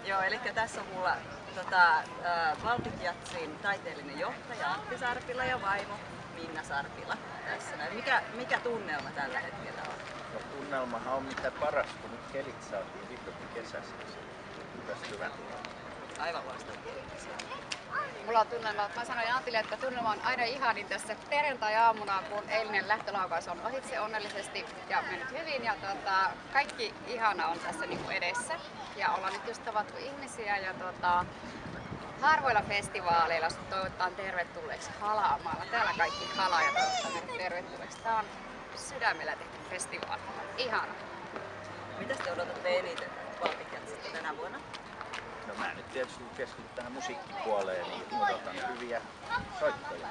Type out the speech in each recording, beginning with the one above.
Joo, eli tässä on mulla Baltic Jatsin taiteellinen johtaja Antti Sarpila ja vaimo Minna Sarpila tässä. Mikä tunnelma tällä hetkellä on? No, tunnelmahan on mitä paras, kun nyt kelit saatiin vihdoinkin kesässä. Tästä hyvä. Aivan loistava. Mulla on tunnelma, mä sanoin Antille, että tunnelma on aina ihanin tässä perjantai-aamuna, kun eilinen lähtölaukaus on ohitse onnellisesti ja mennyt hyvin. Ja kaikki ihana on tässä niinku edessä. Ja ollaan nyt just tavattu ihmisiä ja harvoilla festivaaleilla toivotetaan tervetulleeksi Halaamaalla. Täällä kaikki halaa ja toivotetaan meidät tervetulleeksi. Tää on sydämellä tehty festivaali. Ihana. Mitä te odotatte eniten Baltic Jatsista tänä vuonna? No mä nyt tietysti keskityn tähän musiikkipuoleen, niin odotan hyviä soittajia.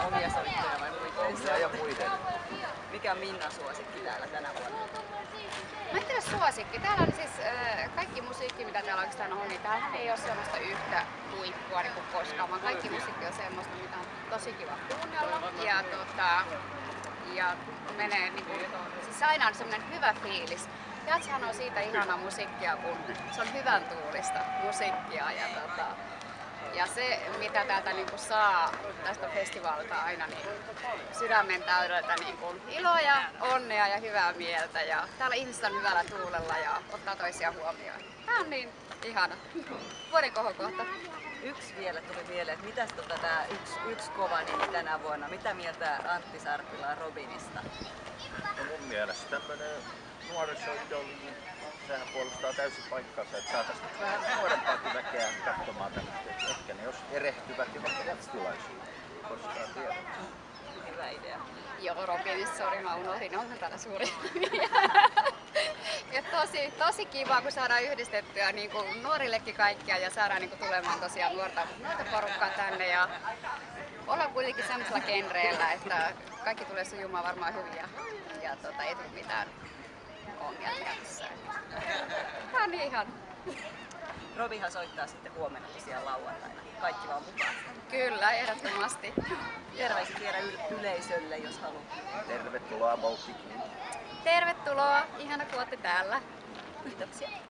Omia soittajia vai muita? Omia ja muiden. Mikä on Minnan suosikki täällä tänä vuonna? Mä en tiedä suosikki. Täällä on siis kaikki musiikki, mitä täällä oikeastaan on, niin täällähän ei ole semmoista yhtä huippua niin kuin koskaan, vaan kaikki musiikki on semmoista, mitä on tosi kiva kuunnella. Ja menee niin kuin, siis aina on semmoinen hyvä fiilis. Jatsihan on siitä ihanaa musiikkia, kun se on hyvän tuulista musiikkia ja se mitä täältä niinku saa tästä festivaalilta aina niin sydämen täydeltä niinku iloa ja onnea ja hyvää mieltä ja täällä ihmiset on hyvällä tuulella ja ottaa toisia huomioon. Tää on niin ihana. Vuoden kohokohta. Yksi vielä tuli mieleen, että mitäs tää yksi kova nimi tänä vuonna, mitä mieltä Antti Sarpila on Robinista? No mun mielestä tämmönen nuorisoidoli, sehän puolustaa täysin paikkansa, että saataisiin vähän nuorempaakin väkeä katsomaan tämmöistä. Ehkä ne jos erehtyvät jo vaikka jatstilaisuuteen, ei koskaan tiedä. Hyvä idea. Joo, Robinissa, sori, mä unohdin, onhan täällä suuri nimi. Ja tosi kiva, kun saadaan yhdistettyä niin kuin nuorillekin kaikkia ja saadaan niin kuin tulemaan tosiaan nuorta porukkaa tänne. Ja ollaan kuitenkin sellaisella genreellä, että kaikki tulee sujumaan varmaan hyvin ja ei tule mitään ongelmia missään. Tää on niin ihan. Robihan soittaa sitten huomenna tosiaan lauantaina. Kaikki vaan mukaan. Kyllä, ehdottomasti. Terveiset vielä yleisölle, jos haluaa. Tervetuloa Balticiin. Tervetuloa, ihana kun olette täällä. Kiitoksia.